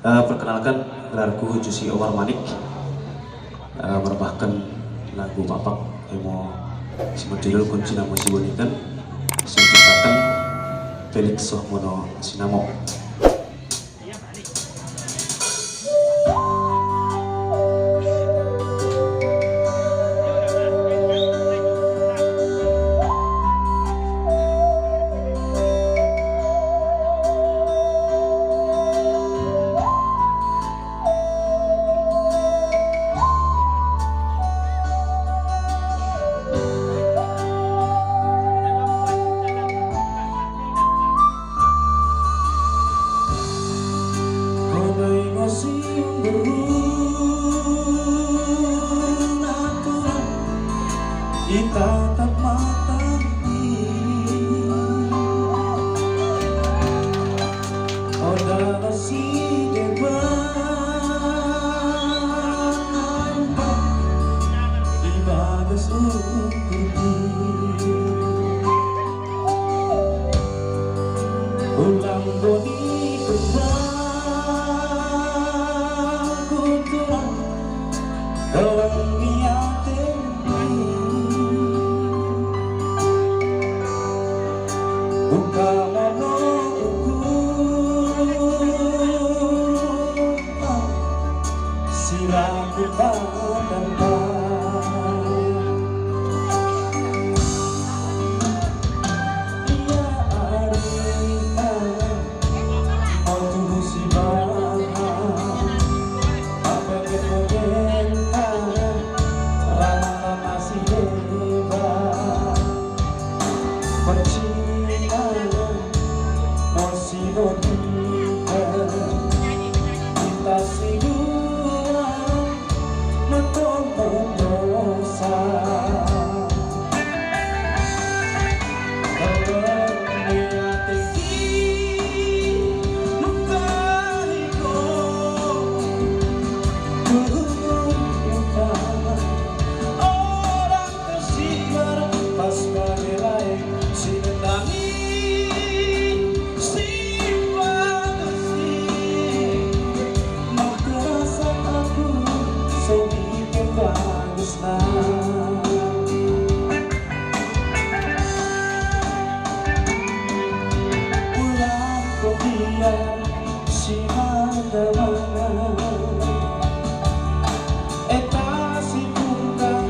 Perkenalkan, gelarku Jusi Omar Manik, merebahkan lagu Bapak Emo Simojudul Kunci Namo Sibonikan, menciptakan Felix Sohmono Sinamo. Itatap mata Oda si depan Ibadah sukuti Ulang boni kebang Kuturang dalam Siraku padamba Ia arita Otu sibaha Apa kebogenta Rana-rana si deba Percina Mosi bodika Kita sibu Pulang kebiar si mana-mana Eta si tunggang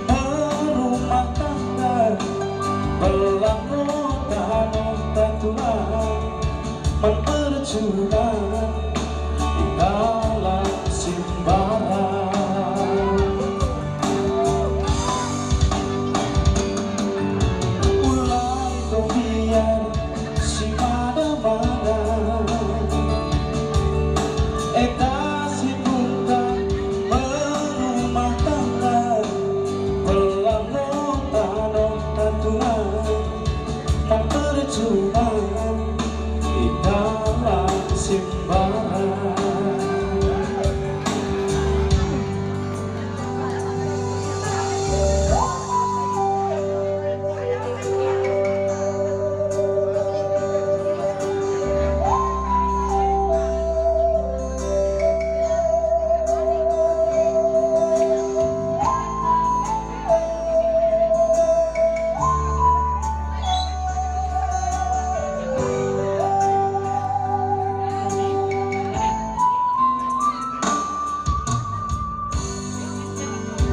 berumah tangga Belang nota-nota tulang Mempercurang di dalam simbaran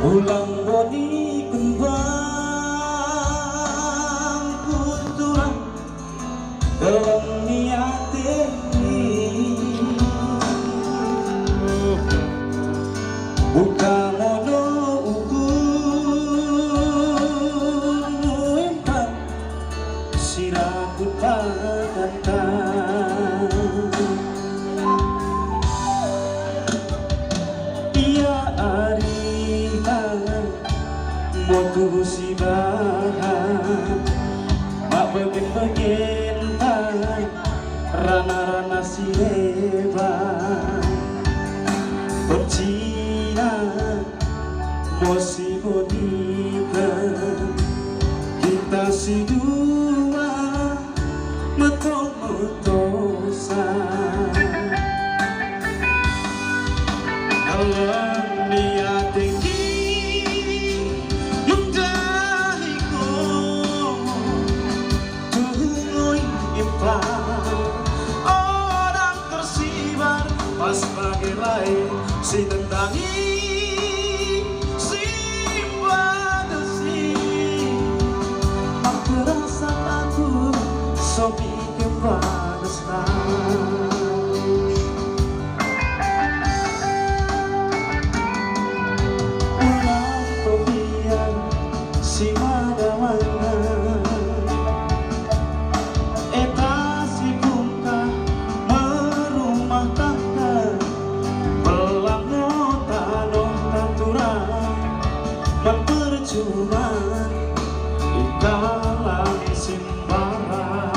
Ulang boni kembang kuturang dalam niat ini buka mono ukur nuempat siraku padatan Ia ari Botu pas bagai lain si tentangi si badasi mak terasa aku sopi kebadasna ulang pembiar si mana-mana eta si bungka merumah tangga belang tanoh taturan memperjuang ikalang simbaran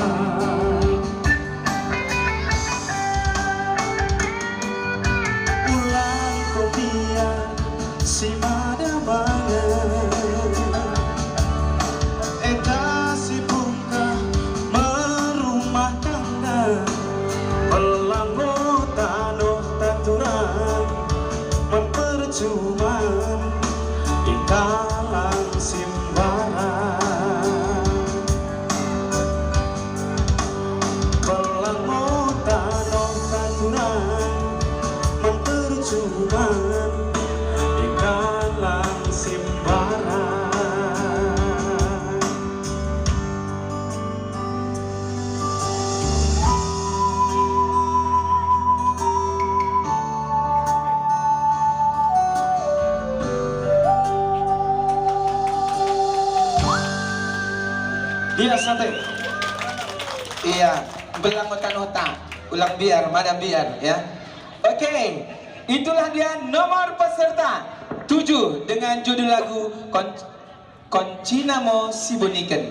ulang kopian si mana-mana eta si bungka merumah tangga belang tanoh taturan memperjuang ikalang simbaran belang tanoh taturan memperjuang ikalang simbaran. Dia sate. Iya, belang otan-otan, ulang biar, mana biar ya. Oke, itulah dia nomor peserta 7 dengan judul lagu Koncinamo Sibuniken.